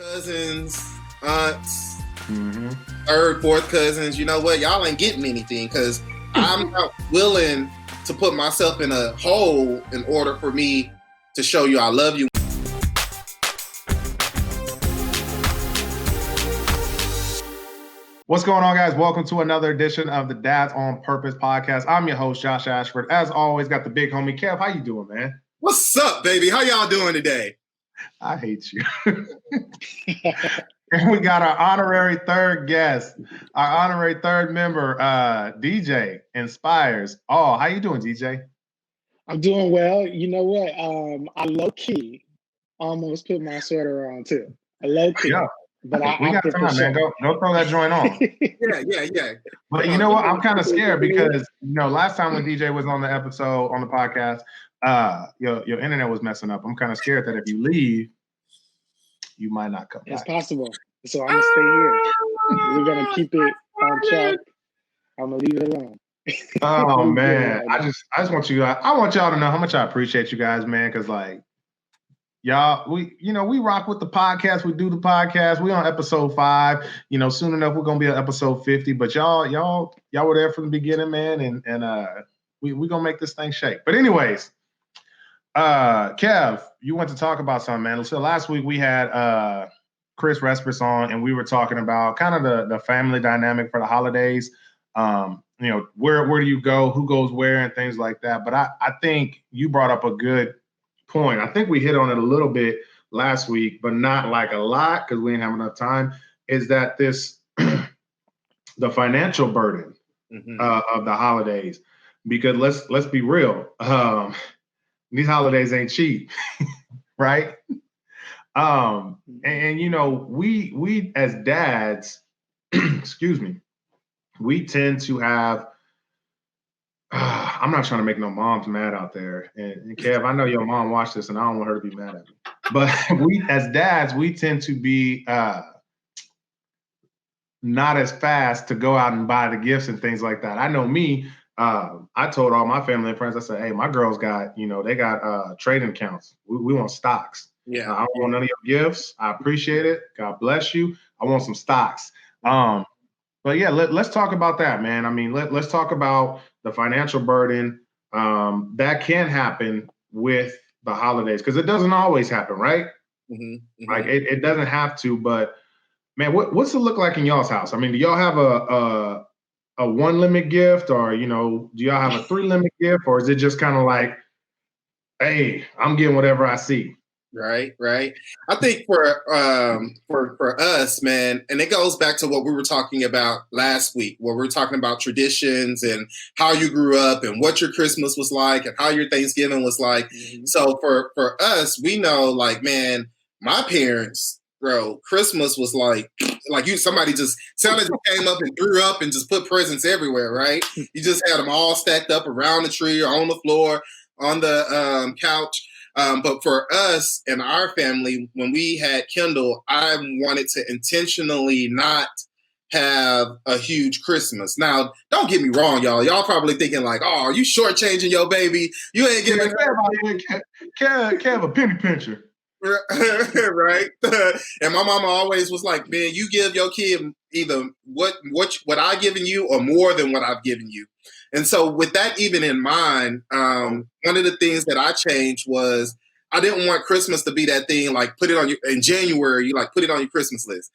cousins, aunts, third, fourth cousins, you know what? Y'all ain't getting anything because I'm not willing to put myself in a hole in order for me to show you I love you. What's going on, guys? Welcome to another edition of the Dads on Purpose podcast. I'm your host, Josh Ashford. As always, got the big homie, Kev. How you doing, man? What's up, baby? How y'all doing today? I hate you. And we got our honorary third guest, our honorary third member, DJ Inspires. Oh, how you doing, DJ? I'm doing well. You know what? I low-key almost put my sweater on, too. I low-key. Yeah. But we got time, man. Go throw that joint on. Yeah. But you know what? I'm kind of scared because, last time when DJ was on the episode, on the podcast, your internet was messing up. I'm kind of scared that if you leave, you might not come back. It's possible. So I'm going to stay here. We're going to keep it on track. I'm going to leave it alone. Oh, man. I just want y'all to know how much I appreciate you guys, man, because, y'all, we rock with the podcast. We do the podcast. We on episode 5. Soon enough we're gonna be on episode 50. But y'all were there from the beginning, man, and we gonna make this thing shake. But anyways, Kev, you want to talk about something, man. So last week we had Chris Respis on, and we were talking about kind of the family dynamic for the holidays. Where do you go, who goes where, and things like that. But I think you brought up a good point. I think we hit on it a little bit last week, but not like a lot because we didn't have enough time, is that the financial burden of the holidays. Because let's be real, these holidays ain't cheap, right? We as dads, excuse me, we tend to have I'm not trying to make no moms mad out there. And Kev, I know your mom watched this and I don't want her to be mad at me. But we, as dads, we tend to be not as fast to go out and buy the gifts and things like that. I know me, I told all my family and friends, I said, hey, my girls got, they got trading accounts. We want stocks. Yeah. I don't want none of your gifts. I appreciate it. God bless you. I want some stocks. But yeah, let's talk about that, man. I mean, let's talk about the financial burden that can happen with the holidays, because it doesn't always happen, right? Like it doesn't have to, but man, what's it look like in y'all's house? I mean, do y'all have a 1 limit gift, or do y'all have a 3 limit gift, or is it just kind of like, hey, I'm getting whatever I see? Right. I think for us, man, and it goes back to what we were talking about last week, where we were talking about traditions and how you grew up and what your Christmas was like and how your Thanksgiving was like. So for us, we know, like, man, my parents, bro, Christmas was like somebody just came up and threw up and just put presents everywhere, right? You just had them all stacked up around the tree or on the floor, on the couch. But for us and our family, when we had Kendall, I wanted to intentionally not have a huge Christmas. Now, don't get me wrong, y'all. Y'all probably thinking like, oh, are you shortchanging your baby? You ain't giving Kev a penny pincher. Right. And my mama always was like, man, you give your kid either what I've given you or more than what I've given you. And so with that even in mind, one of the things that I changed was I didn't want Christmas to be that thing, like put it on in January, you like put it on your Christmas list.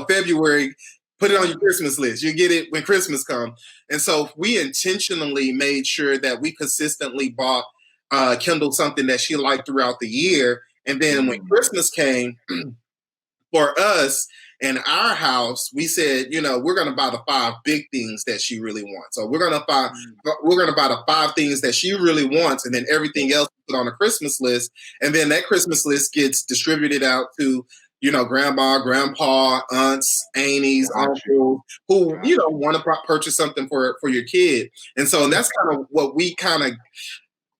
February, put it on your Christmas list. You get it when Christmas comes. And so we intentionally made sure that we consistently bought Kendall something that she liked throughout the year. And then when Christmas came, for us in our house, we said, we're going to buy the 5 big things that she really wants. So we're going to buy the 5 things that she really wants, and then everything else put on a Christmas list. And then that Christmas list gets distributed out to, grandma, grandpa, aunts, aunties, uncles, who, want to purchase something for your kid. And so that's kind of what we kind of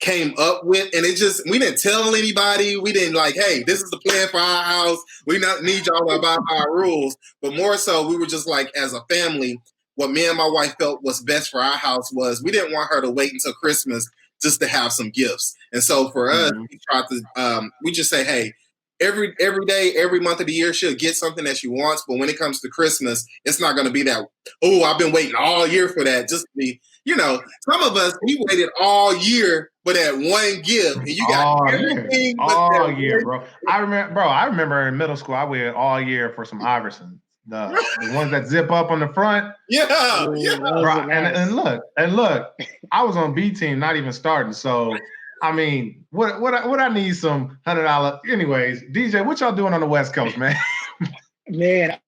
came up with, and we didn't tell anybody. We didn't like, hey, this is the plan for our house. We not need y'all to abide by our rules, but more so, we were just like, as a family, what me and my wife felt was best for our house was we didn't want her to wait until Christmas just to have some gifts. And so for us, we tried to, we just say, hey, every day, every month of the year, she'll get something that she wants. But when it comes to Christmas, it's not going to be that, oh, I've been waiting all year for that. Just to be, some of us, we waited all year for that one gift. And you got everything but all that year, one. bro. I remember in middle school, I waited all year for some Iverson. The ones that zip up on the front. Yeah. Bro, nice. and look, I was on B team, not even starting. So, I mean, what I need some $100. Anyways, DJ, what y'all doing on the West Coast, man? Man,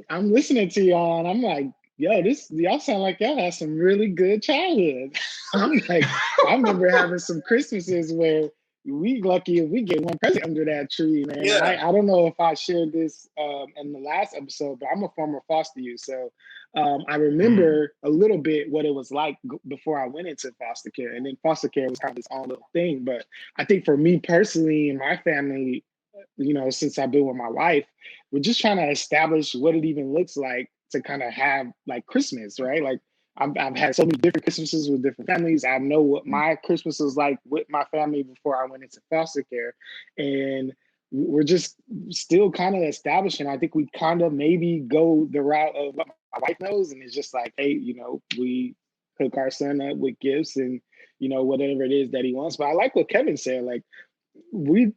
I'm listening to y'all and I'm like, yo, y'all sound like y'all had some really good childhood. I'm like, I remember having some Christmases where we lucky if we get one present under that tree, man. Yeah. I don't know if I shared this in the last episode, but I'm a former foster youth, so I remember a little bit what it was like before I went into foster care, and then foster care was kind of its own little thing. But I think for me personally and my family, since I've been with my wife, we're just trying to establish what it even looks like to kind of have like Christmas, right? Like I've had so many different Christmases with different families. I know what my Christmas was like with my family before I went into foster care. And we're just still kind of establishing. I think we kind of maybe go the route of what my wife knows. And it's just like, hey, we hook our son up with gifts and, whatever it is that he wants. But I like what Kevin said, like, we're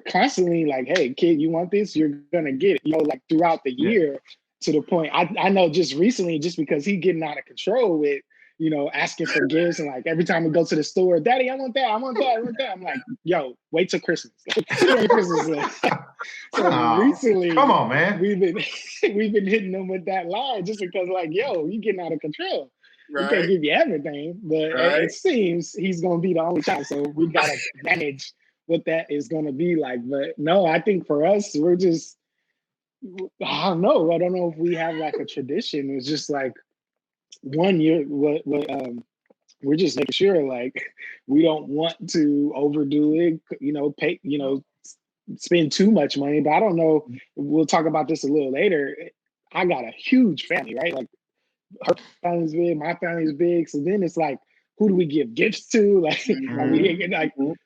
constantly like, hey, kid, you want this? You're gonna get it, like throughout the year, to the point. I know just recently, just because he getting out of control with, asking for gifts, and like every time we go to the store, Daddy, I want that, I want that, I want that. I'm like, yo, wait till Christmas. Christmas. So recently, come on, man. We've been hitting them with that line just because, like, yo, you getting out of control. Right. We can't give you everything, but it seems he's gonna be the only child, so we gotta manage what that is going to be like. But no, I think for us, we're just, I don't know. I don't know if we have like a tradition. It's just like one year, we're just making sure like we don't want to overdo it, pay, spend too much money. But I don't know. We'll talk about this a little later. I got a huge family, right? Like her family's big, my family's big. So then it's like, who do we give gifts to?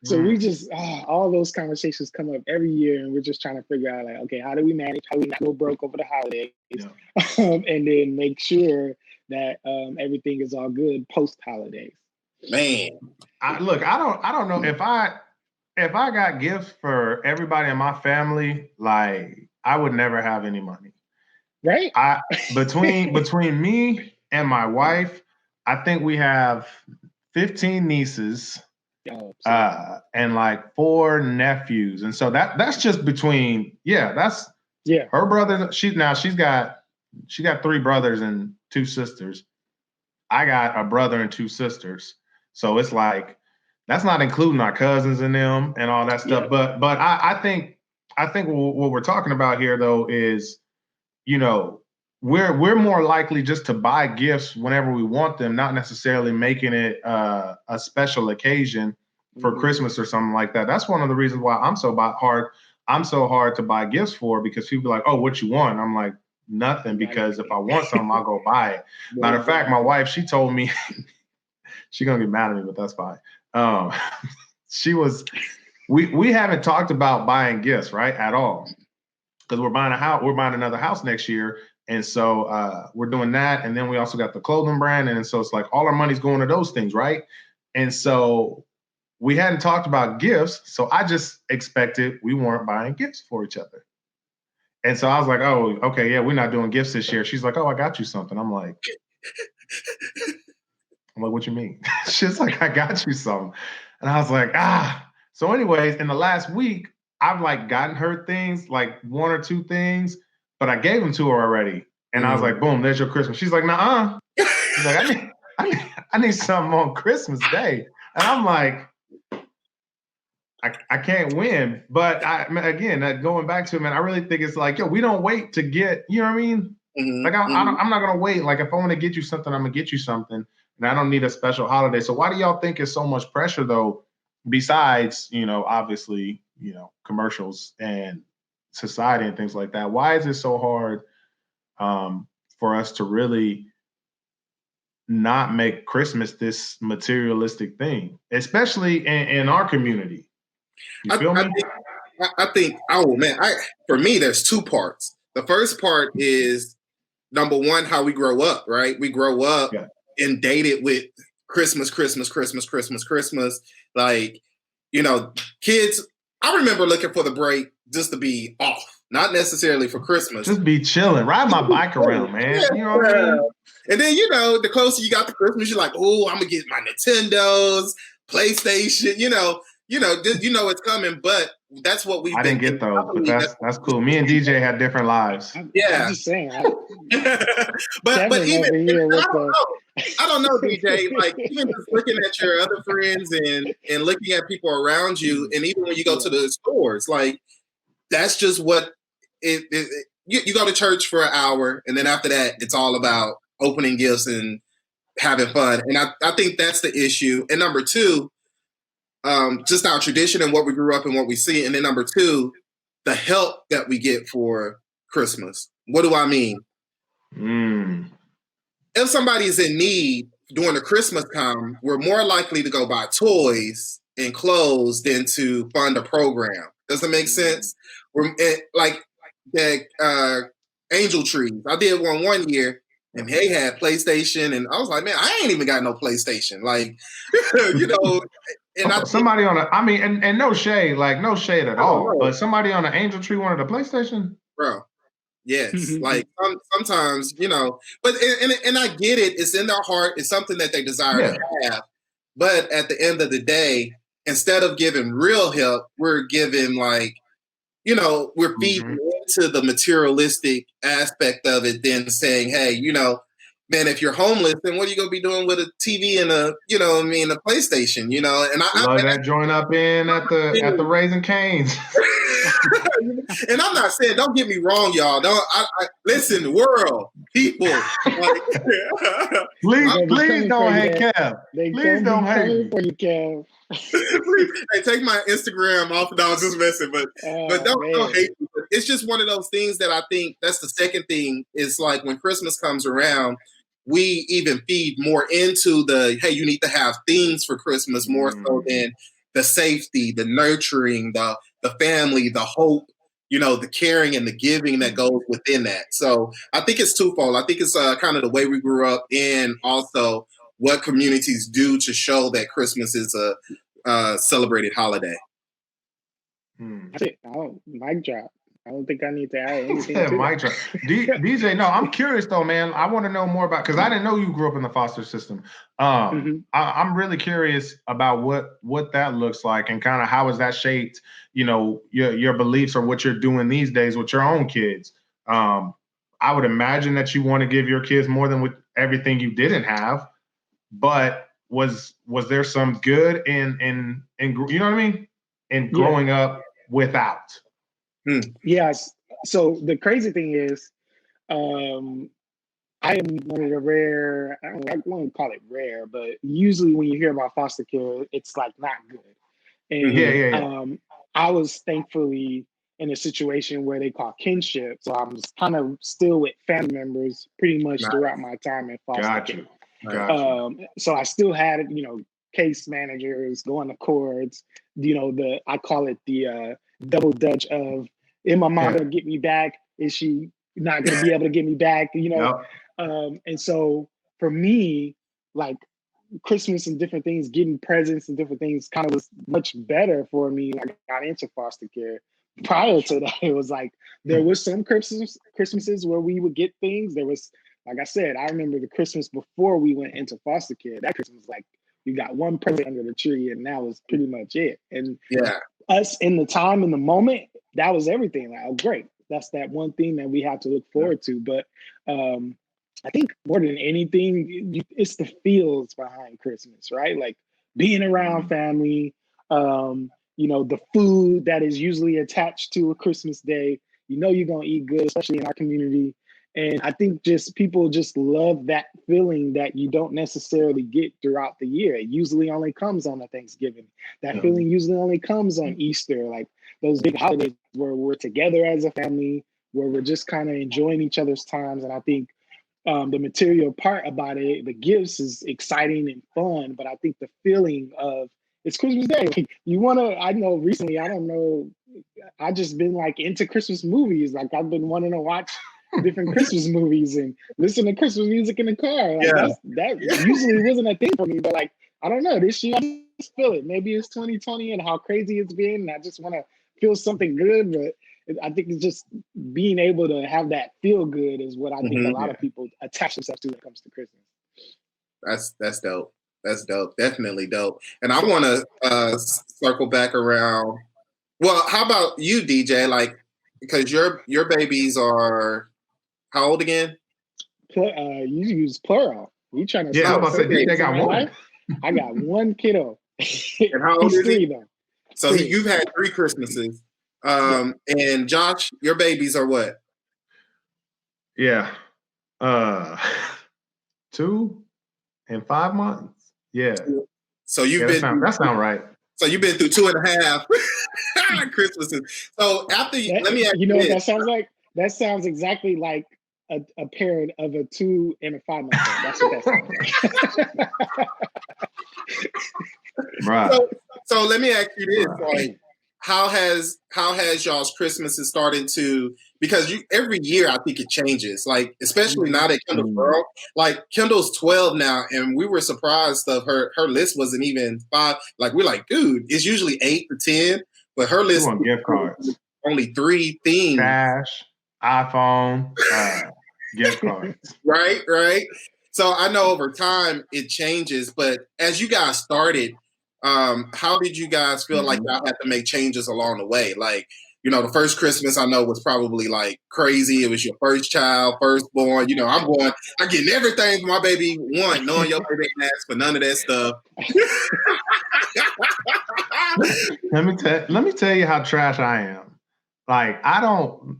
So we just, all those conversations come up every year, and we're just trying to figure out, like, okay, how do we manage? How do we not go broke over the holidays? And then make sure that everything is all good post holidays. Man, I don't know if I got gifts for everybody in my family, like I would never have any money. Right. Between me and my wife, I think we have 15 nieces and like 4 nephews. And so that's just between, her brother. She's got 3 brothers and 2 sisters. I got a brother and 2 sisters. So it's like, that's not including our cousins and them and all that stuff. Yeah. But I think what we're talking about here though is, we're more likely just to buy gifts whenever we want them, not necessarily making it a special occasion for Christmas or something like that. That's one of the reasons why I'm so hard to buy gifts for, because people are like, oh, what you want? I'm like, nothing, because if I want something, I'll go buy it. Matter of fact, my wife, she told me, she's gonna get mad at me, but that's fine. We haven't talked about buying gifts, right, at all, because we're buying another house next year. And so we're doing that. And then we also got the clothing brand. And so it's like all our money's going to those things, right? And so we hadn't talked about gifts. So I just expected we weren't buying gifts for each other. And so I was like, oh, okay, yeah, we're not doing gifts this year. She's like, oh, I got you something. I'm like, what you mean? She's like, I got you something. And I was like, So anyways, in the last week, I've like gotten her things, like 1 or 2 things, but I gave them to her already. And I was like, boom, there's your Christmas. She's like, nuh-uh. She's like, I need something on Christmas Day. And I'm like, I can't win. But again, going back to it, man, I really think it's like, we don't wait to get, you know what I mean? Like, I'm not going to wait. Like, if I want to get you something, I'm going to get you something. And I don't need a special holiday. So why do y'all think it's so much pressure, though, besides, obviously, commercials and society and things like that? Why is it so hard for us to really not make Christmas this materialistic thing, especially in our community? You feel me? I think, oh man, for me, there's two parts. The first part is number one, how we grow up, right? We grow up inundated with Christmas, Christmas, Christmas, Christmas, Christmas. Like, kids, I remember looking for the break just to be off, not necessarily for Christmas. Just be chilling, ride my bike around, man. You know what I mean? And then, the closer you got to Christmas, you're like, oh, I'm gonna get my Nintendos, PlayStation, you know it's coming, but that's what we I didn't get those, but that's cool. Me and DJ had different lives. Yeah. I'm just saying. but even I don't know, DJ. Like, even just looking at your other friends and looking at people around you, and even when you go to the stores, like, that's just what you go to church for an hour, and then after that, it's all about opening gifts and having fun. And I think that's the issue. And number two, just our tradition and what we grew up and what we see. And then number two, the help that we get for Christmas. What do I mean? If somebody's in need during the Christmas time, we're more likely to go buy toys and clothes than to fund a program. Does it make sense? We're like the Angel Trees. I did one year, and they had PlayStation, and I was like, man, I ain't even got no PlayStation. Like, and somebody and no shade, no shade at all. But somebody on the Angel Tree wanted a PlayStation, bro. Yes, like sometimes, but and I get it. It's in their heart. It's something that they desire to have. But at the end of the day, instead of giving real help, we're giving we're feeding into the materialistic aspect of it. Then saying, hey, man, if you're homeless, then what are you gonna be doing with a TV and a PlayStation? And I love that joint up in at the Raising Cane's. And I'm not saying, don't get me wrong, y'all. Don't listen, world, people. Please don't hate Kev. Please don't hate for you, Kev. Hey, take my Instagram off. No, I was just messing, but don't hate me. It's just one of those things that I think that's the second thing. Is like when Christmas comes around, we even feed more into the, hey, you need to have themes for Christmas more so than the safety, the nurturing, the family, the hope, the caring and the giving that goes within that. So I think it's twofold. I think it's kind of the way we grew up and also what communities do to show that Christmas is a celebrated holiday. That's it. Mic drop. I don't think I need to add anything to mic drop. DJ, no, I'm curious though, man. I want to know more about, because I didn't know you grew up in the foster system. I'm really curious about what that looks like and kind of how has that shaped, your beliefs or what you're doing these days with your own kids. I would imagine that you want to give your kids more than with everything you didn't have, but was there some good in you know what I mean? In growing up without? Yes. So the crazy thing is, I am one of the rare, I wouldn't call it rare, but usually when you hear about foster care, it's like not good. And I was thankfully in a situation where they call kinship. So I was kind of still with family members pretty much throughout my time in foster care. So I still had, case managers going to courts, I call it the double dutch of, is my mom gonna get me back? Is she not gonna be able to get me back? And so for me, like Christmas and different things, getting presents and different things kind of was much better for me when I got into foster care. Prior to that, it was like there was some Christmases where we would get things. There was, like I said, I remember the Christmas before we went into foster care. That Christmas was like, you got one present under the tree and that was pretty much it. And us in the time, in the moment, that was everything. Like, oh, great. That's that one thing that we have to look forward to. But I think more than anything, it's the feels behind Christmas, right? Like being around family, the food that is usually attached to a Christmas day. You're going to eat good, especially in our community. And I think people just love that feeling that you don't necessarily get throughout the year. It usually only comes on a Thanksgiving. That feeling usually only comes on Easter, like those big holidays where we're together as a family, where we're just kind of enjoying each other's times. And I think the material part about it, the gifts is exciting and fun, but I think the feeling of It's Christmas Day. Like, you want to, I know recently, I don't know, I just been like into Christmas movies. Like I've been wanting to watch different Christmas movies and listen to Christmas music in the car. Like that usually wasn't a thing for me, but like, I don't know, this year I just feel it. Maybe it's 2020 and how crazy it's been. And I just want to feel something good, but I think it's just being able to have that feel good is what I think a lot of people attach themselves to when it comes to Christmas. That's dope. That's dope. Definitely dope. And I want to circle back around. Well, how about you, DJ? Like, because your babies are how old again? You use plural. You trying to? Yeah, I was about to say, DJ got one. Life? I got one kiddo. And how old is he? Though. So you've had 3 Christmases. And Josh, your babies are what? Yeah. 2 and 5 months. Yeah. So you've been that sound right. So you've been through 2.5 Christmases. So after let me ask you what that sounds like? That sounds exactly like a parent of a 2 and a 5 month old. That's what that sounds like. Right. So let me ask you this: like, how has y'all's Christmases started to? Because every year I think it changes. Like, especially now that Kendall's girl, like Kendall's 12 now, and we were surprised of her list wasn't even 5. Like, we're like, dude, it's usually 8 to 10, but her list on gift cards. Only 3 themes: cash, iPhone, gift cards. Right. So I know over time it changes, but as you guys started, how did you guys feel like y'all had to make changes along the way? Like, the first Christmas I know was probably like crazy. It was your first child, firstborn. I'm getting everything for my baby one, knowing your baby ain't asked for none of that stuff. Let me tell you how trash I am. Like, I'm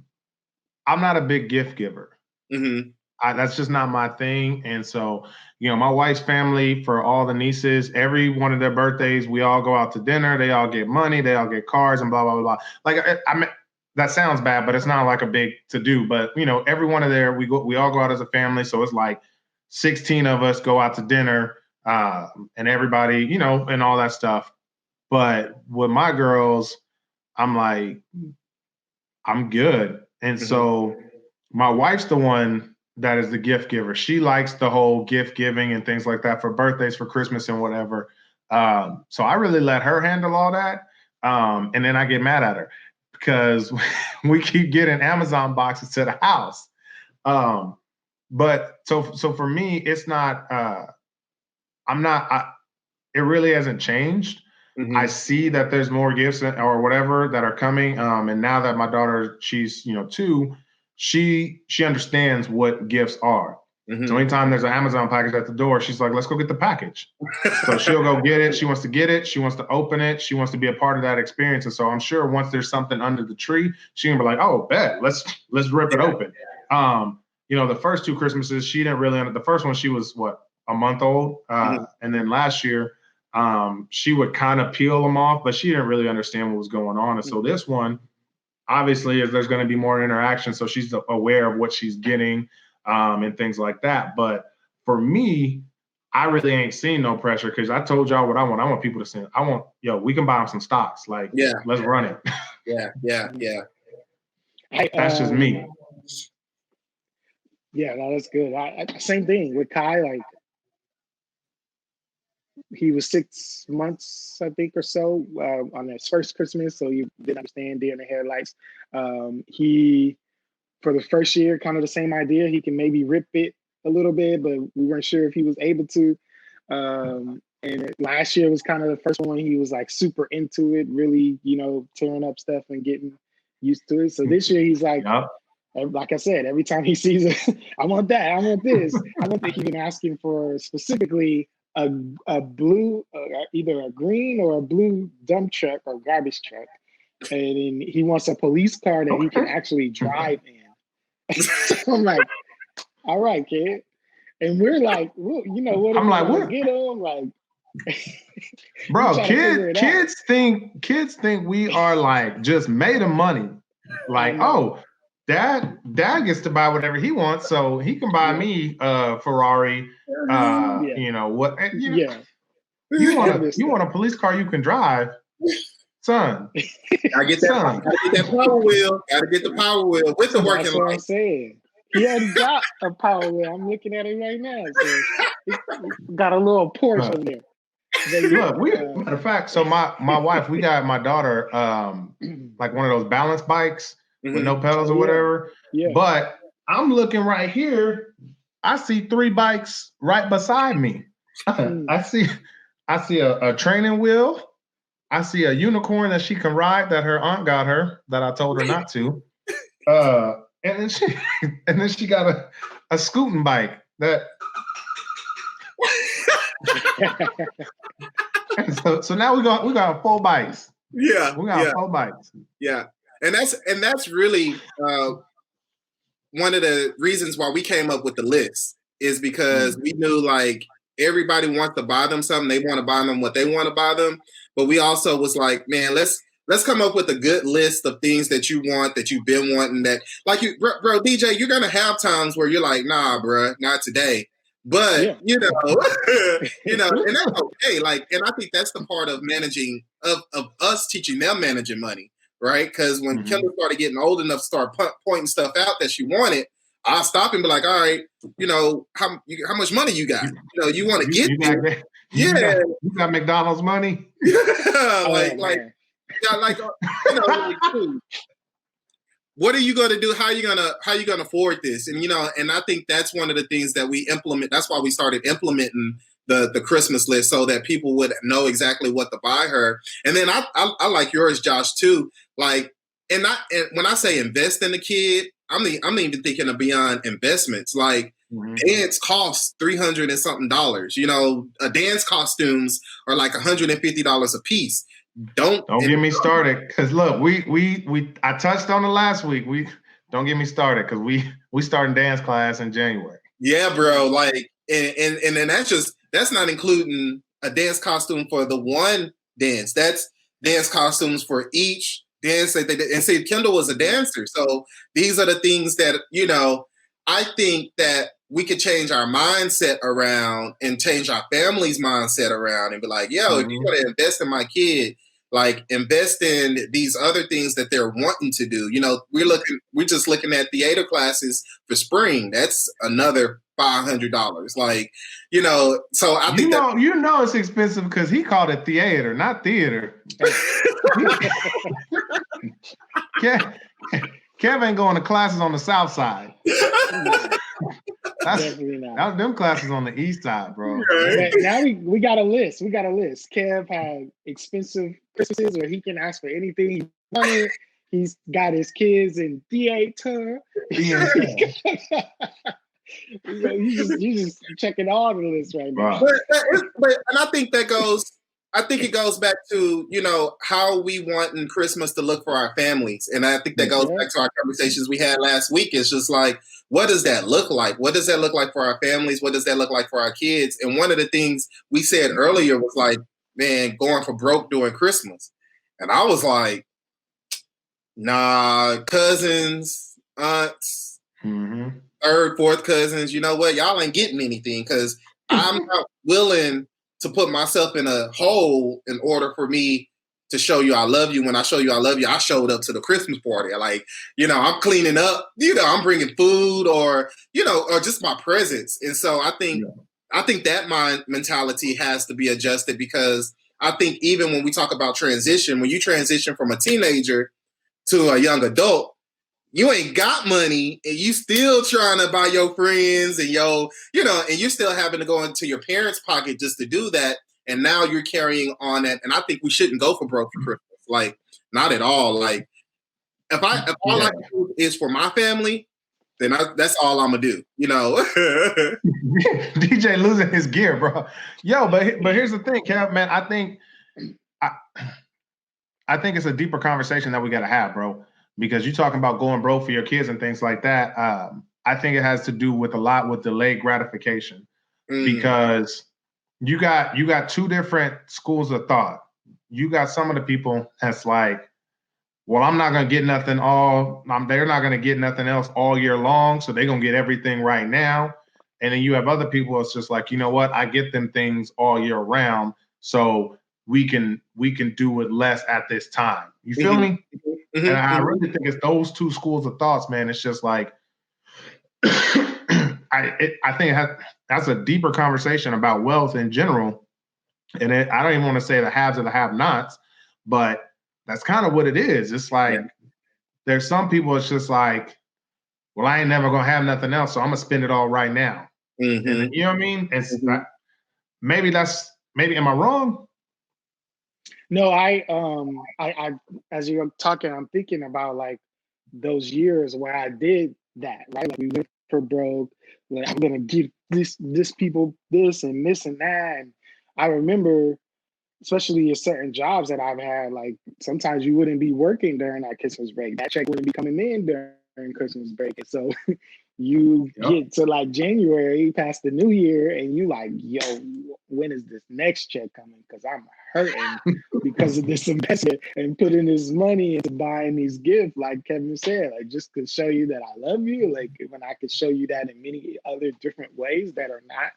not a big gift giver. Mm-hmm. That's just not my thing. And so, my wife's family, for all the nieces, every one of their birthdays, we all go out to dinner. They all get money. They all get cars and blah, blah, blah. Like, I mean, that sounds bad, but it's not like a big to do. But, every one of we all go out as a family. So it's like 16 of us go out to dinner and everybody, and all that stuff. But with my girls, I'm like, I'm good. And so my wife's the one that is the gift giver. She likes the whole gift giving and things like that for birthdays, for Christmas and whatever. So I really let her handle all that. And then I get mad at her because we keep getting Amazon boxes to the house. But so for me, it's not, it really hasn't changed. Mm-hmm. I see that there's more gifts or whatever that are coming. And now that my daughter, she's, 2, she understands what gifts are. Mm-hmm. So anytime there's an Amazon package at the door, she's like, let's go get the package. So she'll go get it. She wants to get it. She wants to open it. She wants to be a part of that experience. And so I'm sure once there's something under the tree, she can be like, oh, bet, let's rip it open. The first 2 Christmases, she didn't really, the first one, she was a month old. And then last year, she would kind of peel them off, but she didn't really understand what was going on. And so this one, obviously, there's going to be more interaction, so she's aware of what she's getting and things like that. But for me, I really ain't seen no pressure because I told y'all what I want. I want people to send. We can buy them some stocks. Like, let's run it. Yeah. That's just me. Yeah, no, that's good. Same thing with Kai. Like, he was 6 months, I think, or so on his first Christmas. So you didn't understand deer in the headlights. He, for the first year, kind of the same idea. He can maybe rip it a little bit, but we weren't sure if he was able to. And last year was kind of the first one. He was like super into it, really, tearing up stuff and getting used to it. So this year he's like, like I said, every time he sees it, I want that, I want this. I want that. He's been asking for specifically a blue, either a green or a blue dump truck or garbage truck, and he wants a police car that he can actually drive in. So I'm like, all right, kid. And we're like, well, what? I'm like, what? Get him, like, bro. Kids think we are like just made of money. Like, Dad gets to buy whatever he wants, so he can buy me a Ferrari. You want a police car you can drive, son. I get that power wheel. Gotta get the power wheel with the working That's what light. I'm saying. He already got a power wheel. I'm looking at it right now. So he got a little Porsche over there. Look, matter of fact, so my wife, we got my daughter like one of those balance bikes with no pedals or whatever. Yeah. But I'm looking right here. I see 3 bikes right beside me. I see a training wheel. I see a unicorn that she can ride that her aunt got her that I told her not to. And then she got a scooting bike that. so now we got 4 bikes. Yeah, we got 4 bikes. Yeah, and that's really one of the reasons why we came up with the list is because we knew like everybody wants to buy them something. They want to buy them what they want to buy them, but we also was like, man, let's come up with a good list of things that you want, that you've been wanting. That like you, bro, DJ, you're gonna have times where you're like, nah, bro, not today. But you know, and that's okay. Like, and I think that's the part of managing of us teaching them managing money, right? Because when Kendall started getting old enough to start pointing stuff out that she wanted, I'll stop and be like, all right, you know, how much money you got? You know, you want to get there. You got McDonald's money. like, you know, like, dude, what are you going to do? How are you going to afford this? And, you know, and I think that's one of the things that we implement. That's why we started implementing the Christmas list so that people would know exactly what to buy her. And then I like yours, Josh, too. Like, and when I say invest in the kid, I'm even thinking of beyond investments. Like, dance costs $300 and something. You know, dance costumes are like $150 a piece. Don't get me started, because look, I touched on it last week. Don't get me started, because we starting dance class in January. Yeah, bro. Like, and then that's not including a dance costume for the one dance. That's dance costumes for each dance that and see, Kendall was a dancer, so these are the things that, you know, I think that we could change our mindset around and change our family's mindset around and be like, yo, if you're going to invest in my kid, like invest in these other things that they're wanting to do. You know, we're just looking at theater classes for spring. That's another $500. Like, you know, so I think it's expensive because he called it theater, not theater. Kev ain't going to classes on the south side. Definitely not. Them classes on the east side, bro. Right. Now we got a list. Kev had expensive Christmases where he can ask for anything he wanted. He's got his kids in theater. You just checking all the lists right now. But I think that goes. I think it goes back to, you know, how we want in Christmas to look for our families. And I think that goes back to our conversations we had last week. It's just like, what does that look like? What does that look like for our families? What does that look like for our kids? And one of the things we said earlier was like, man, going for broke during Christmas. And I was like, nah, cousins, aunts, third, fourth cousins, you know what? Y'all ain't getting anything because I'm not willing to put myself in a hole in order for me to show you I love you. When I show you I love you, I showed up to the Christmas party. Like, you know, I'm cleaning up, you know, I'm bringing food or, you know, or just my presence. And so I think that mentality has to be adjusted, because I think even when we talk about transition, when you transition from a teenager to a young adult, you ain't got money and you still trying to buy your friends and and you're still having to go into your parents' pocket just to do that. And now you're carrying on that. And I think we shouldn't go for broke for Christmas. Like, not at all. Like, if all I can do is for my family, then that's all I'm gonna do, you know. DJ losing his gear, bro. Yo, but here's the thing, Kev, man. I think it's a deeper conversation that we gotta have, bro. Because you're talking about going broke for your kids and things like that. I think it has to do with a lot with delayed gratification, because you got two different schools of thought. You got some of the people that's like, well, I'm not going to get nothing they're not going to get nothing else all year long, so they're going to get everything right now. And then you have other people that's just like, you know what, I get them things all year round, so we can do it less at this time. You feel me? Mm-hmm. And I really think it's those two schools of thoughts, man. It's just like I think that's a deeper conversation about wealth in general. And I don't even want to say the haves or the have-nots, but that's kind of what it is. It's like there's some people, it's just like, well, I ain't never going to have nothing else, so I'm going to spend it all right now. Mm-hmm. And you know what I mean? It's not, maybe am I wrong? No, I as you're talking, I'm thinking about like those years where I did that, right? Like we went for broke, like I'm gonna give this people this and this and that. And I remember, especially in certain jobs that I've had, like sometimes you wouldn't be working during that Christmas break. That check wouldn't be coming in during Christmas break. And so you get to like January past the new year and you like, yo, when is this next check coming? Because I'm hurting because of this investment and putting this money into buying these gifts, like Kevin said, like just to show you that I love you. Like when I could show you that in many other different ways that are not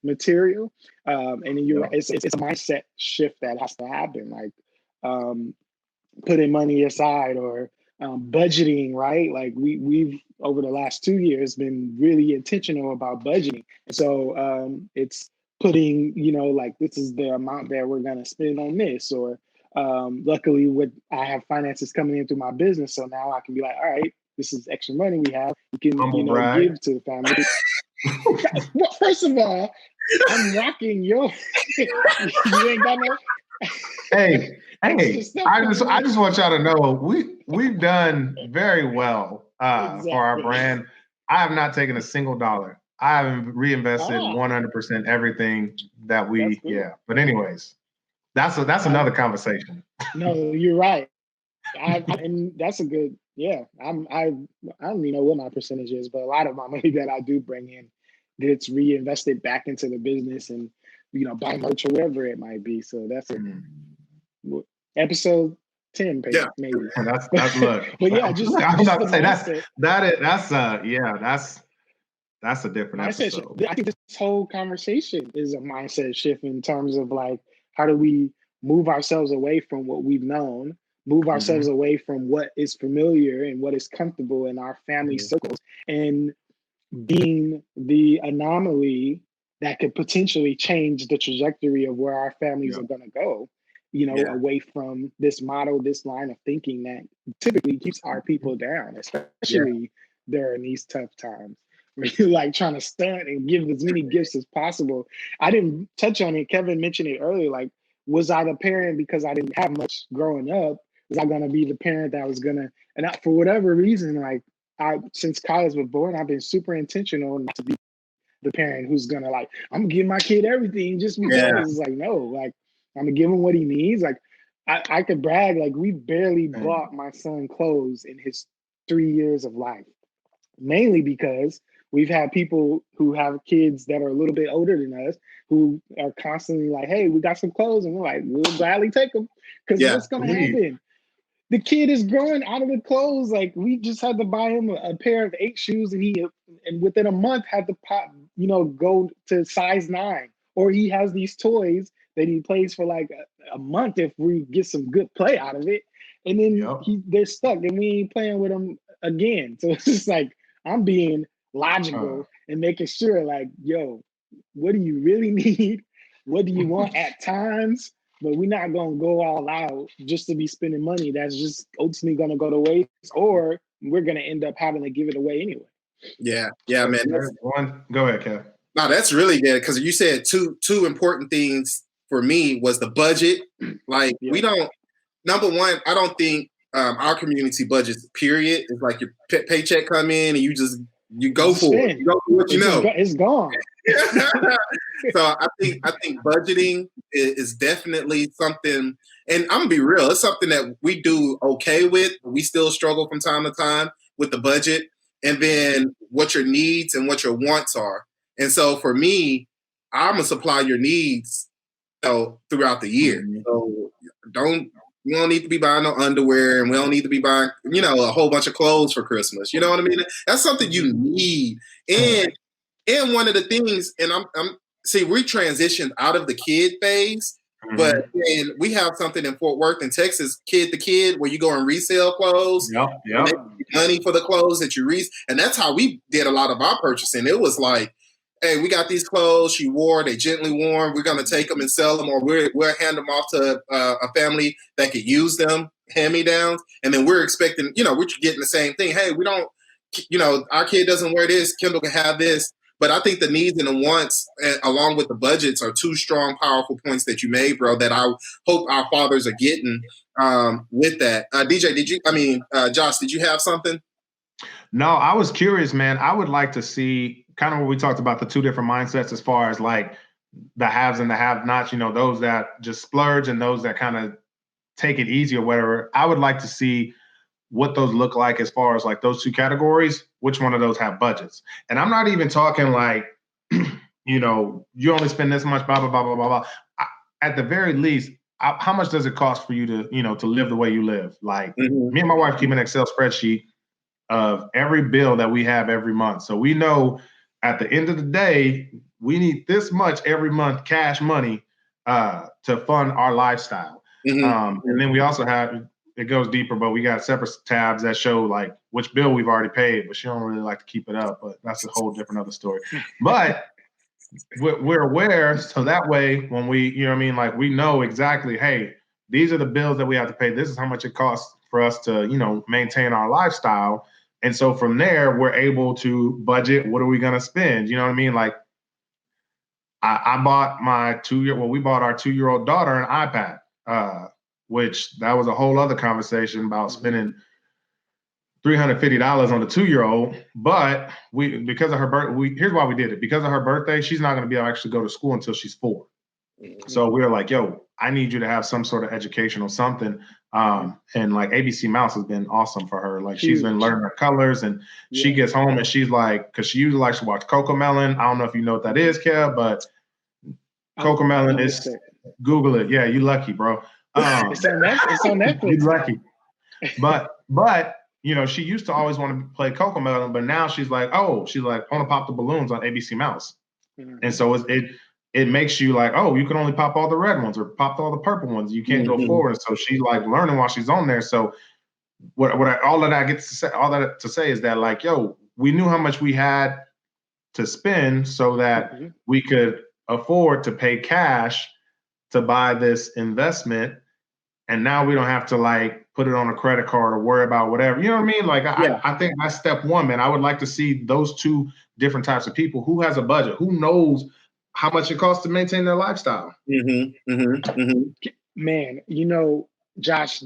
material. And then it's a mindset shift that has to happen, like putting money aside or budgeting, right? Like we've over the last 2 years been really intentional about budgeting. So it's putting, like this is the amount that we're gonna spend on this, or luckily I have finances coming in through my business. So now I can be like, all right, this is extra money we have. We can, give to the family. Well, first of all, I'm rocking your. You ain't got no. Hey, I just want y'all to know we've done very well Exactly. for our brand. I have not taken a single dollar. I have reinvested 100% everything that we But anyways, that's another conversation. No, you're right. And that's a good I don't even know what my percentage is, but a lot of my money that I do bring in gets reinvested back into the business and buy merch or whatever it might be. So that's episode 10, maybe. That's look. But yeah, just I'm about to say mindset. That's a different mindset episode. shift. I think this whole conversation is a mindset shift in terms of like how do we move ourselves away from what we've known, move ourselves away from what is familiar and what is comfortable in our family circles, and being the anomaly that could potentially change the trajectory of where our families are going to go, away from this model, this line of thinking that typically keeps our people down, especially during these tough times. Where you're like trying to stunt and give as many gifts as possible. I didn't touch on it. Kevin mentioned it earlier. Like, was I the parent because I didn't have much growing up? Was I going to be the parent that was going to, and for whatever reason, like, since college was born, I've been super intentional not to be the parent who's gonna like, I'm gonna give my kid everything just because. It's like, no, like I'm gonna give him what he needs. Like I could brag, like we barely bought my son clothes in his 3 years of life, mainly because we've had people who have kids that are a little bit older than us who are constantly like, hey, we got some clothes, and we're like, we'll gladly take them because what's gonna happen? The kid is growing out of the clothes. Like we just had to buy him a pair of 8 shoes, and within a month had to go to size 9. Or he has these toys that he plays for like a month if we get some good play out of it, and then they're stuck, and we ain't playing with them again. So it's just like I'm being logical and making sure, like, yo, what do you really need? What do you want at times? But we're not going to go all out just to be spending money that's just ultimately going to go to waste, or we're going to end up having to give it away anyway. Yeah, man. Go ahead, Kev. No, that's really good because you said two important things for me was the budget. Like we don't. Number one, I don't think our community budgets. Period. It's like your paycheck come in and you go for it. You go for what you know. It's gone. So I think budgeting is definitely something, and I'm gonna be real. It's something that we do okay with. We still struggle from time to time with the budget, and then what your needs and what your wants are. And so for me, I'm gonna supply your needs, throughout the year. So we don't need to be buying no underwear, and we don't need to be buying, a whole bunch of clothes for Christmas. You know what I mean? That's something you need. And one of the things, and I'm see, we transitioned out of the kid phase. But then we have something in Fort Worth in Texas, kid to kid, where you go and resell clothes. Yep. And they give you money for the clothes that you and that's how we did a lot of our purchasing. It was like, hey, we got these clothes she wore, they gently worn. We're gonna take them and sell them, or we'll hand them off to a family that could use them, hand-me-downs. And then we're expecting, we're getting the same thing. Hey, we don't, our kid doesn't wear this, Kendall can have this. But I think the needs and the wants, along with the budgets, are two strong, powerful points that you made, bro, that I hope our fathers are getting with that. DJ, Josh, did you have something? No, I was curious, man. I would like to see kind of what we talked about, the two different mindsets as far as like the haves and the have-nots, those that just splurge and those that kind of take it easy or whatever. I would like to see what those look like as far as like those two categories, which one of those have budgets. And I'm not even talking like, you only spend this much, blah, blah, blah, blah, blah, blah. At the very least, how much does it cost for you to, to live the way you live? Like me and my wife keep an Excel spreadsheet of every bill that we have every month. So we know at the end of the day, we need this much every month cash money to fund our lifestyle. And then we also have, it goes deeper, but we got separate tabs that show like which bill we've already paid, but she don't really like to keep it up, but that's a whole different other story. But we're aware, so that way when we, like we know exactly, hey, these are the bills that we have to pay. This is how much it costs for us to, maintain our lifestyle. And so from there, we're able to budget. What are we going to spend? You know what I mean? Like I bought we bought our 2-year-old daughter an iPad, which that was a whole other conversation about spending $350 on the 2-year-old. But because of her birthday, here's why we did it. Because of her birthday, she's not going to be able to actually go to school until she's 4. So we were like, yo, I need you to have some sort of educational something. And like ABC Mouse has been awesome for her. Like she's been learning her colors, and she gets home and she's like, because she usually likes to watch Cocomelon. I don't know if you know what that is, Kev, but Cocomelon is, Google it. Yeah, you lucky, bro. It's on Netflix. You're lucky. But she used to always want to play Cocomelon, but now she's like, I want to pop the balloons on ABC Mouse. And so it makes you like, oh, you can only pop all the red ones or pop all the purple ones. You can't go forward. So she's like learning while she's on there. So all that to say is that like, yo, we knew how much we had to spend so that we could afford to pay cash to buy this investment. And now we don't have to like put it on a credit card or worry about whatever. You know what I mean? Like I think that's step one, man. I would like to see those two different types of people. Who has a budget? Who knows how much it costs to maintain their lifestyle? Man, Josh,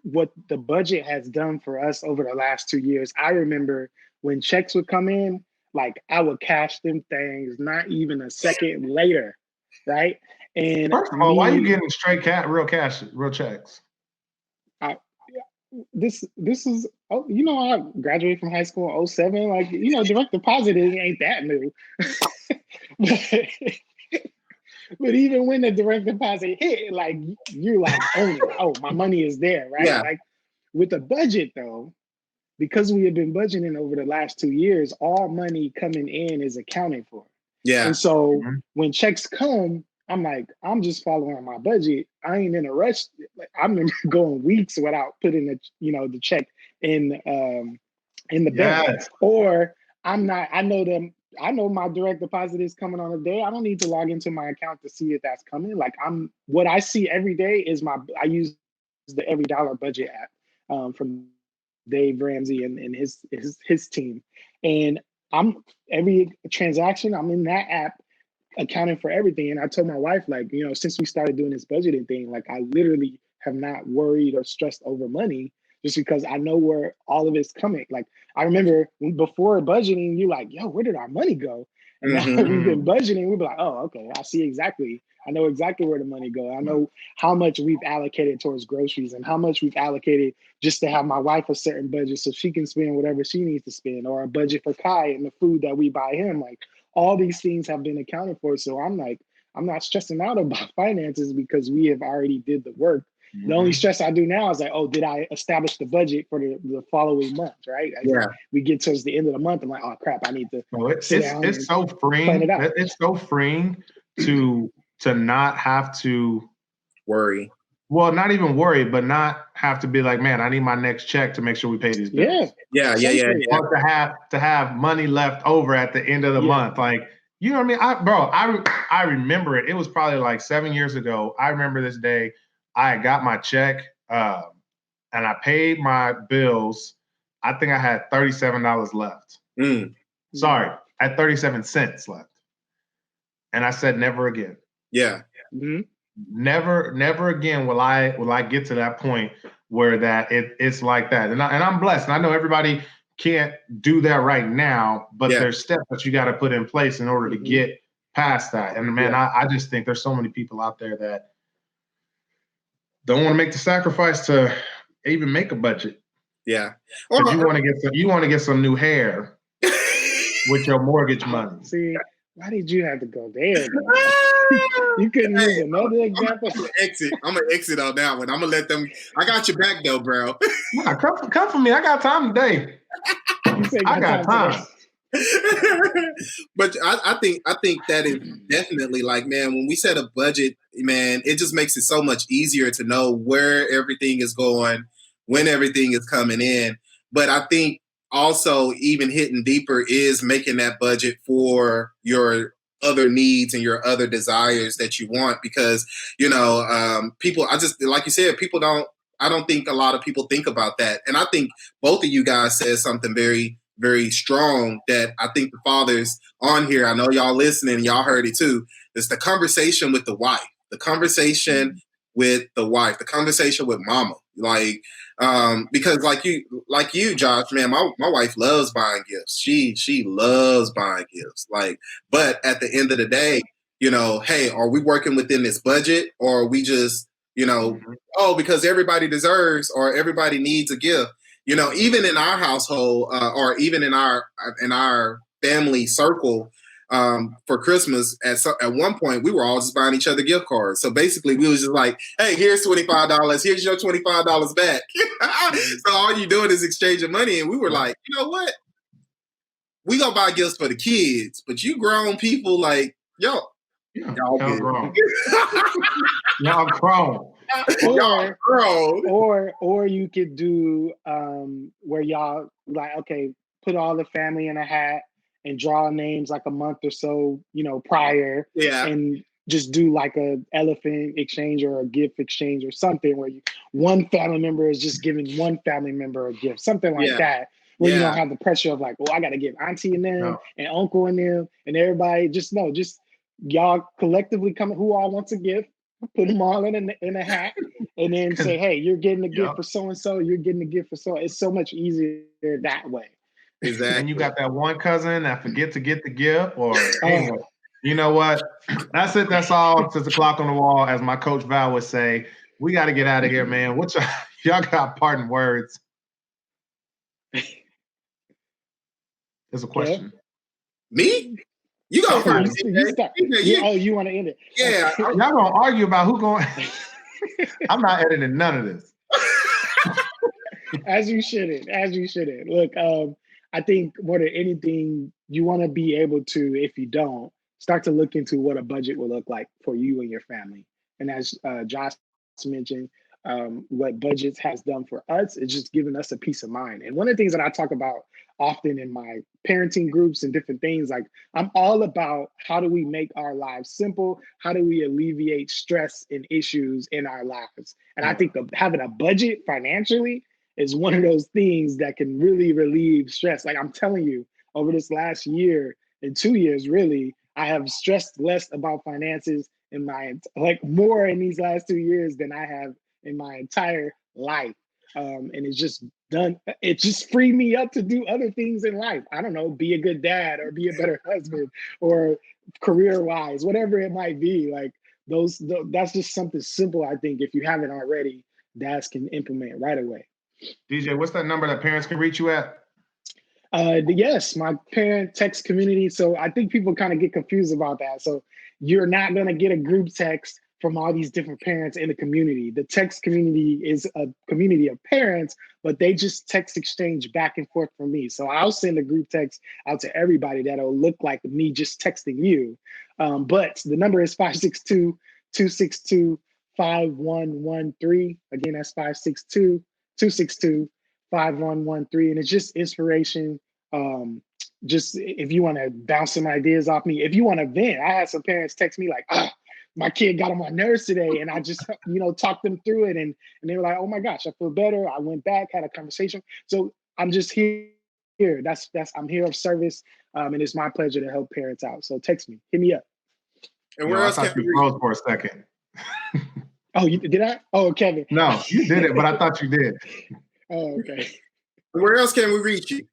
what the budget has done for us over the last 2 years. I remember when checks would come in, like I would cash them things not even a second later, right? And first of all, why are you getting straight real checks? This is I graduated from high school in 2007. Like, direct deposit ain't that new. But even when the direct deposit hit, like you're like, oh, my money is there, right? Yeah. Like with the budget though, because we have been budgeting over the last 2 years, all money coming in is accounted for. Yeah. And so when checks come, I'm like, I'm just following my budget. I ain't in a rush. Like, I remember going weeks without putting the check in the bank. Or I'm not. I know my direct deposit is coming on a day. I don't need to log into my account to see if that's coming. Like what I see every day is I use the Every Dollar budget app from Dave Ramsey and his team, and every transaction I'm in that app accounting for everything. And I told my wife, like, since we started doing this budgeting thing, like I literally have not worried or stressed over money just because I know where all of it's coming. Like I remember before budgeting, you're like, yo, where did our money go? And now that we've been budgeting, we'll be like, oh, okay, I know exactly where the money go. I know how much we've allocated towards groceries and how much we've allocated just to have my wife a certain budget so she can spend whatever she needs to spend, or a budget for Kai and the food that we buy him. Like all these things have been accounted for. So I'm like, I'm not stressing out about finances because we have already did the work. The only stress I do now is like, oh, did I establish the budget for the following month, right? We get towards the end of the month, I'm like, oh crap, I need to sit down. It's so freeing. Plan it out. It's so freeing to not have to worry. Well, not even worry, but not have to be like, man, I need my next check to make sure we pay these bills. Yeah. Or to have money left over at the end of the month, like, you know what I mean? I remember it. It was probably like 7 years ago. I remember this day. I got my check and I paid my bills. I think I had $37 left. Sorry, I had 37 cents left. And I said, never again. Yeah. Mm-hmm. Never again will I get to that point where that it's like that. And I'm blessed. And I know everybody can't do that right now, but there's steps that you got to put in place in order to get past that. And man, I just think there's so many people out there that don't want to make the sacrifice to even make a budget. Yeah. Or you want to get some new hair with your mortgage money. See, why did you have to go there? You couldn't use another example. I'm gonna exit on that one. I'm gonna let them. I got your back though, bro. Nah, come for me. I got time today. I got time. But I think that is definitely like, man, when we set a budget, man, it just makes it so much easier to know where everything is going, when everything is coming in. But I think also even hitting deeper is making that budget for your other needs and your other desires that you want, because people, I just, like you said, I don't think a lot of people think about that. And I think both of you guys said something very, very strong that I think the fathers on here, I know y'all listening, y'all heard it too. It's the conversation with the wife, the conversation with mama. Like, because like you, Josh, man, my wife loves buying gifts. She loves buying gifts. Like, but at the end of the day, hey, are we working within this budget, or are we just, because everybody deserves or everybody needs a gift? Even in our household, or even in our family circle, for Christmas, at one point we were all just buying each other gift cards. So basically we was just like, hey, here's $25, here's your $25 back. So all you doing is exchanging money. And we were like, you know what? We gonna buy gifts for the kids, but you grown people, like, y'all grown. Y'all grown. Or you could do where y'all like, okay, put all the family in a hat and draw names like a month or so, prior, and just do like a elephant exchange or a gift exchange or something where one family member is just giving one family member a gift, something like that, where you don't have the pressure of like, oh, I got to give auntie and them and uncle and them and everybody. Just y'all collectively come, who all wants a gift, put them all in a hat, and then say, hey, you're getting a gift for so-and-so, you're getting a gift for so. It's so much easier that way. Exactly. And you got that one cousin that forget to get the gift, or anyway, you know what? That's it. That's all. Since the clock on the wall, as my coach Val would say, we got to get out of here, man. What y'all got parting words? There's a question. Me? You go first. You want to end it? Yeah. Y'all gonna argue about who going? I'm not editing none of this. As you shouldn't. Look, I think more than anything, you want to be able to, if you don't, start to look into what a budget will look like for you and your family. And as Josh mentioned, what budgets has done for us is just giving us a peace of mind. And one of the things that I talk about often in my parenting groups and different things, like, I'm all about how do we make our lives simple? How do we alleviate stress and issues in our lives? And I think having a budget financially is one of those things that can really relieve stress. Like, I'm telling you, over this last year and 2 years, really, I have stressed less about finances more in these last 2 years than I have in my entire life. And it's just freed me up to do other things in life. I don't know, be a good dad or be a better husband or career-wise, whatever it might be. Like, that's just something simple, I think, if you haven't already, dads can implement right away. DJ, what's that number that parents can reach you at? Yes, my parent text community. So I think people kind of get confused about that. So you're not going to get a group text from all these different parents in the community. The text community is a community of parents, but they just text exchange back and forth from me. So I'll send a group text out to everybody that'll look like me just texting you. But the number is 562-262-5113. Again, that's 562-262-5113. And it's just inspiration. Just if you want to bounce some ideas off me, if you want to vent. I had some parents text me like, my kid got on my nerves today, and I just, talked them through it, and they were like, oh my gosh, I feel better. I went back, had a conversation. So I'm just here. That's I'm here of service, and it's my pleasure to help parents out. So text me, hit me up. And where else I thought you froze for a second. Oh, you did I? Oh, Kevin. No, you did it, but I thought you did. Oh, okay. Where else can we reach you?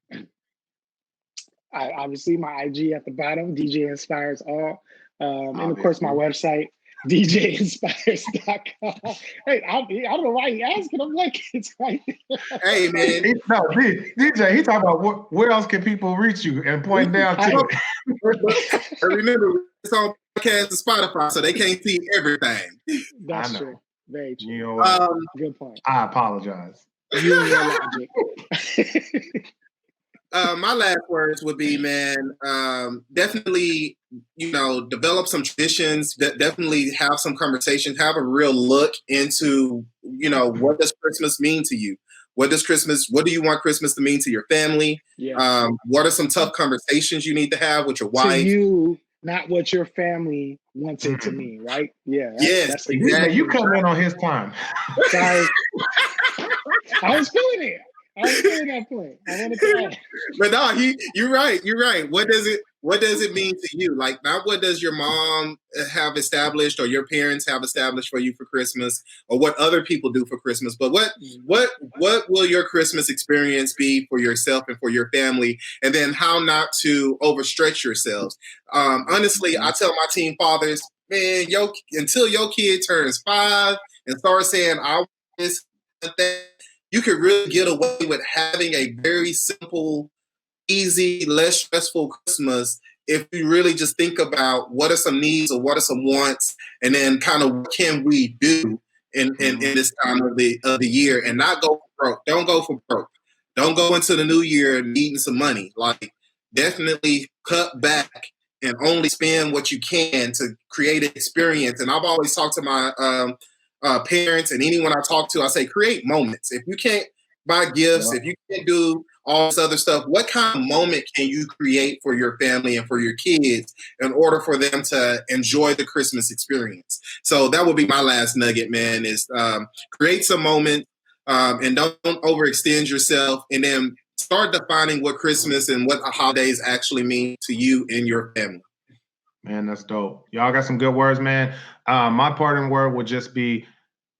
Obviously, my IG at the bottom, DJ Inspires All. And of course, my website, djinspires.com. Hey, I don't know why you asking. I'm like, it's right there. Hey, man. DJ, he talking about where else can people reach you and point down to it. Remember, it's on podcast and Spotify, so they can't see everything. That's true. Very true. You know what? Good point. I apologize. You and your logic. My last words would be, man, definitely, develop some traditions, definitely have some conversations, have a real look into, what does Christmas mean to you? What do you want Christmas to mean to your family? Yeah. What are some tough conversations you need to have with your wife? To you, not what your family wants it to mean, right? Yeah. Yes, exactly. You come in on his time. Sorry. I was feeling it. I was feeling that point. I wanted to add. But no, you're right. You're right. What does it mean to you? Like, not what does your mom have established or your parents have established for you for Christmas, or what other people do for Christmas, but what will your Christmas experience be for yourself and for your family? And then how not to overstretch yourselves. Honestly, I tell my teen fathers, man, until your kid turns 5 and starts saying, I want this, that, you could really get away with having a very simple, easy, less stressful Christmas if you really just think about what are some needs or what are some wants, and then kind of what can we do in this time of the year, and not go for broke. Don't go for broke. Don't go into the new year needing some money. Like, definitely cut back and only spend what you can to create an experience. And I've always talked to my parents and anyone I talk to, I say, create moments. If you can't buy gifts, if you can't do all this other stuff, what kind of moment can you create for your family and for your kids in order for them to enjoy the Christmas experience? So that would be my last nugget, man, is create some moment and don't overextend yourself, and then start defining what Christmas and what the holidays actually mean to you and your family. Man, that's dope. Y'all got some good words, man. My parting word would just be,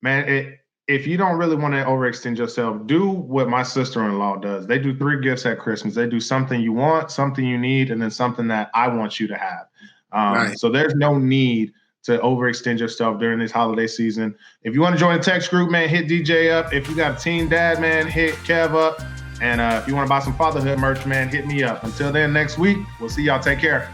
man, if you don't really want to overextend yourself, do what my sister-in-law does. They do 3 gifts at Christmas. They do something you want, something you need, and then something that I want you to have. Right. So there's no need to overextend yourself during this holiday season. If you want to join the text group, man, hit DJ up. If you got a teen dad, man, hit Kev up. And if you want to buy some fatherhood merch, man, hit me up. Until then, next week, we'll see y'all. Take care.